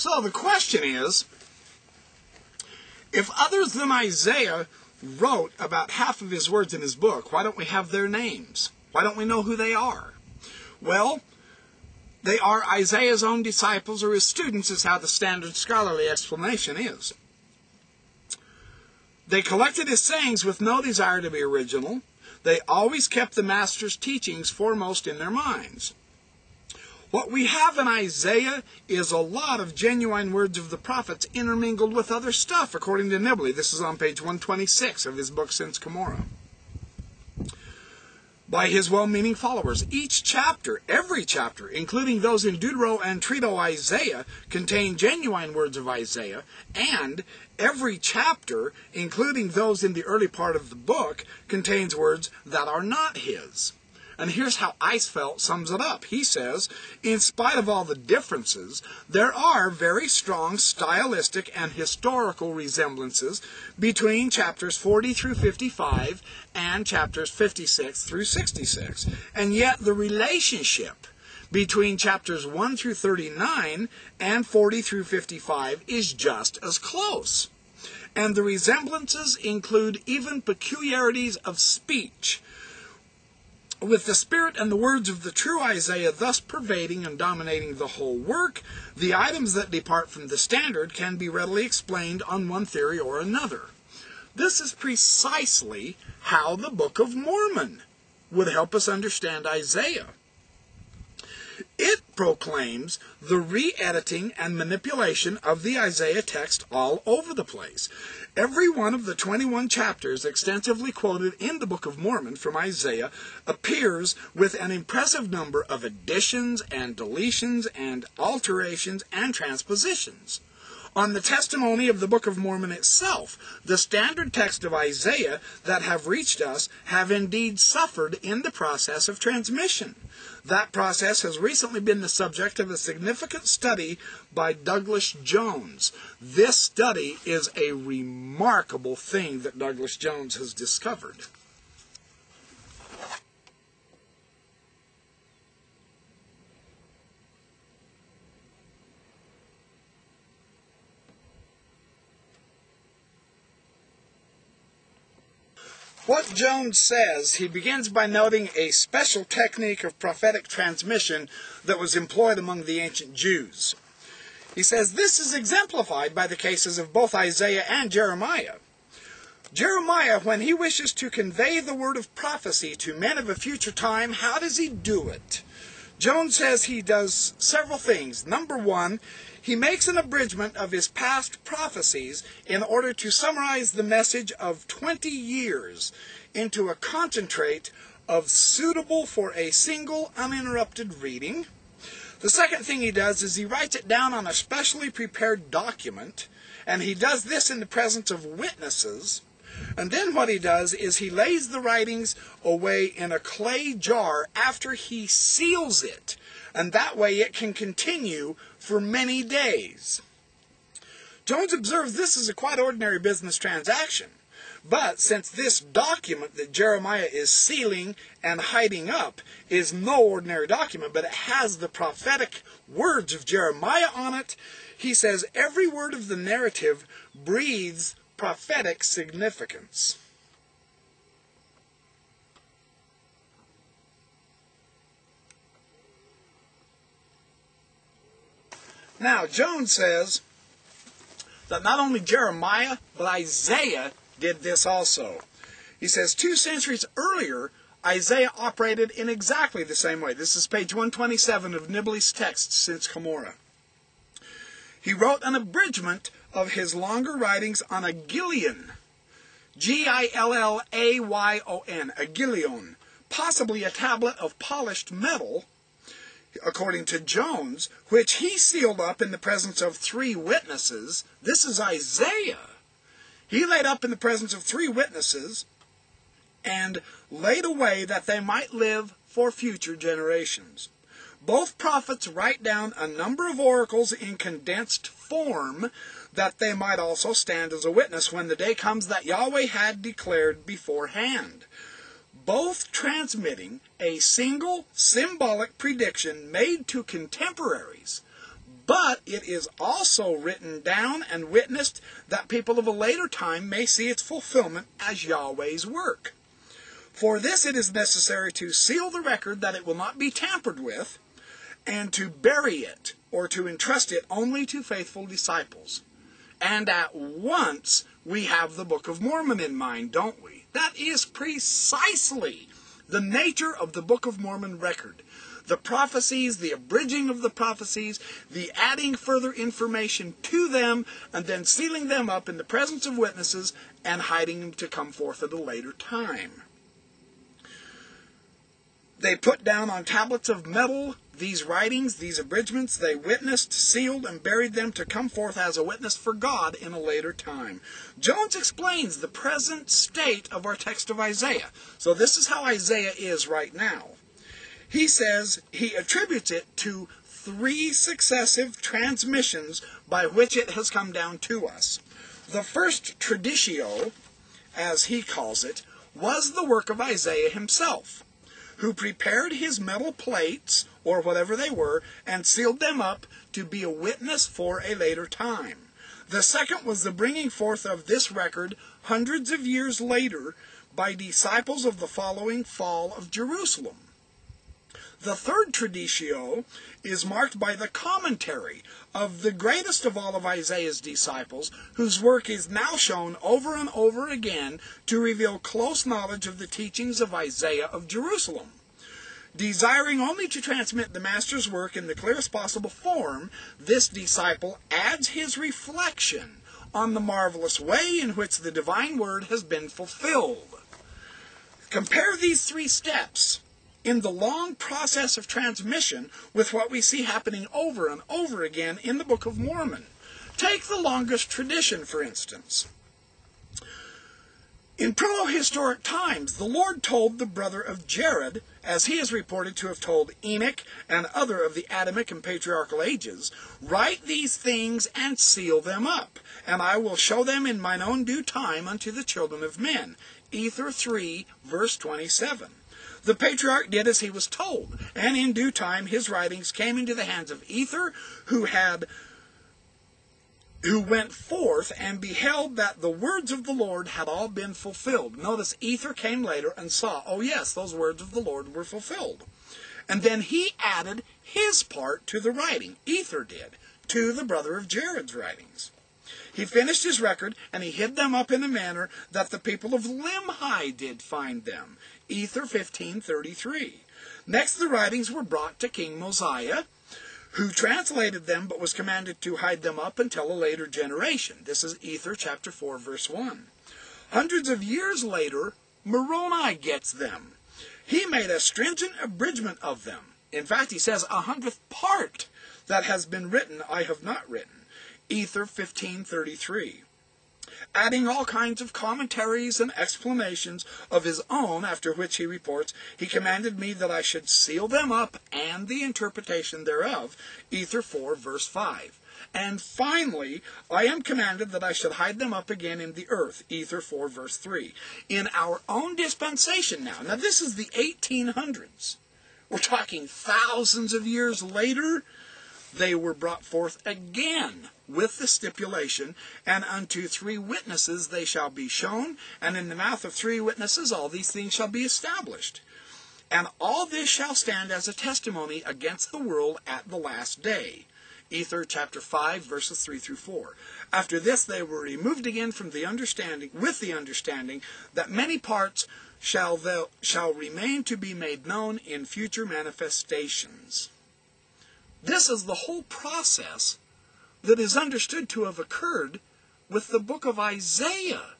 So the question is, if others than Isaiah wrote about half of his words in his book, why don't we have their names? Why don't we know who they are? Well, they are Isaiah's own disciples or his students, is how the standard scholarly explanation is. They collected his sayings with no desire to be original. They always kept the master's teachings foremost in their minds. What we have in Isaiah is a lot of genuine words of the prophets intermingled with other stuff, according to Nibley. This is on page 126 of his book, Since Cumorah. By his well-meaning followers. Each chapter, every chapter, including those in Deutero and Trito Isaiah, contain genuine words of Isaiah, and every chapter, including those in the early part of the book, contains words that are not his. And here's how Eisfeld sums it up. He says, in spite of all the differences, there are very strong stylistic and historical resemblances between chapters 40 through 55 and chapters 56 through 66. And yet the relationship between chapters 1 through 39 and 40 through 55 is just as close. And the resemblances include even peculiarities of speech, with the spirit and the words of the true Isaiah thus pervading and dominating the whole work. The items that depart from the standard can be readily explained on one theory or another. This is precisely how the Book of Mormon would help us understand Isaiah. It proclaims the re-editing and manipulation of the Isaiah text all over the place. Every one of the 21 chapters extensively quoted in the Book of Mormon from Isaiah appears with an impressive number of additions and deletions and alterations and transpositions. On the testimony of the Book of Mormon itself, the standard text of Isaiah that have reached us have indeed suffered in the process of transmission. That process has recently been the subject of a significant study by Douglas Jones. This study is a remarkable thing that Douglas Jones has discovered. What Jones says, he begins by noting a special technique of prophetic transmission that was employed among the ancient Jews. He says, this is exemplified by the cases of both Isaiah and Jeremiah. Jeremiah, when he wishes to convey the word of prophecy to men of a future time, how does he do it? Jones says he does several things. Number one, he makes an abridgment of his past prophecies in order to summarize the message of 20 years into a concentrate of suitable for a single uninterrupted reading. The second thing he does is he writes it down on a specially prepared document, and he does this in the presence of witnesses. And then what he does is he lays the writings away in a clay jar after he seals it, and that way it can continue for many days. Jones observes this is a quite ordinary business transaction, but since this document that Jeremiah is sealing and hiding up is no ordinary document, but it has the prophetic words of Jeremiah on it, he says every word of the narrative breathes prophetic significance. Now, Jones says that not only Jeremiah, but Isaiah did this also. He says 2 centuries earlier, Isaiah operated in exactly the same way. This is page 127 of Nibley's text, Since Cumorah. He wrote an abridgment of his longer writings on a Gillion, Gillayon, a Gillion, possibly a tablet of polished metal, according to Jones, which he sealed up in the presence of 3 witnesses. This is Isaiah. He laid up in the presence of 3 witnesses and laid away that they might live for future generations. Both prophets write down a number of oracles in condensed form that they might also stand as a witness when the day comes that Yahweh had declared beforehand, both transmitting a single symbolic prediction made to contemporaries, but it is also written down and witnessed that people of a later time may see its fulfillment as Yahweh's work. For this it is necessary to seal the record that it will not be tampered with, and to bury it, or to entrust it only to faithful disciples. And at once we have the Book of Mormon in mind, don't we? That is precisely the nature of the Book of Mormon record. The prophecies, the abridging of the prophecies, the adding further information to them, and then sealing them up in the presence of witnesses and hiding them to come forth at a later time. They put down on tablets of metal these writings, these abridgments. They witnessed, sealed, and buried them to come forth as a witness for God in a later time. Jones explains the present state of our text of Isaiah. So this is how Isaiah is right now. He says he attributes it to 3 successive transmissions by which it has come down to us. The first traditio, as he calls it, was the work of Isaiah himself, who prepared his metal plates, or whatever they were, and sealed them up to be a witness for a later time. The second was the bringing forth of this record hundreds of years later by disciples of the following fall of Jerusalem. The third traditio is marked by the commentary of the greatest of all of Isaiah's disciples, whose work is now shown over and over again to reveal close knowledge of the teachings of Isaiah of Jerusalem. Desiring only to transmit the Master's work in the clearest possible form, this disciple adds his reflection on the marvelous way in which the divine word has been fulfilled. Compare these 3 steps in the long process of transmission with what we see happening over and over again in the Book of Mormon. Take the longest tradition, for instance. In proto-historic times, the Lord told the brother of Jared, as he is reported to have told Enoch and other of the Adamic and patriarchal ages, "Write these things and seal them up, and I will show them in mine own due time unto the children of men." Ether 3, verse 27. The patriarch did as he was told, and in due time his writings came into the hands of Ether, who went forth and beheld that the words of the Lord had all been fulfilled. Notice Ether came later and saw, oh yes, those words of the Lord were fulfilled. And then he added his part to the writing, Ether did, to the brother of Jared's writings. He finished his record, and he hid them up in a manner that the people of Limhi did find them. Ether 15:33. Next the writings were brought to King Mosiah, who translated them but was commanded to hide them up until a later generation. This is Ether chapter 4, verse 1. Hundreds of years later, Moroni gets them. He made a stringent abridgment of them. In fact, he says, 100th part that has been written I have not written. Ether 15:33. Adding all kinds of commentaries and explanations of his own, after which he reports, he commanded me that I should seal them up and the interpretation thereof. Ether 4, verse 5. And finally, I am commanded that I should hide them up again in the earth. Ether 4, verse 3. In our own dispensation now. Now this is the 1800s. We're talking thousands of years later. They were brought forth again with the stipulation, and unto 3 witnesses they shall be shown, and in the mouth of 3 witnesses all these things shall be established. And all this shall stand as a testimony against the world at the last day. Ether chapter 5, verses 3 through 4. After this they were removed again from the understanding, with the understanding that many parts shall remain to be made known in future manifestations. This is the whole process that is understood to have occurred with the book of Isaiah.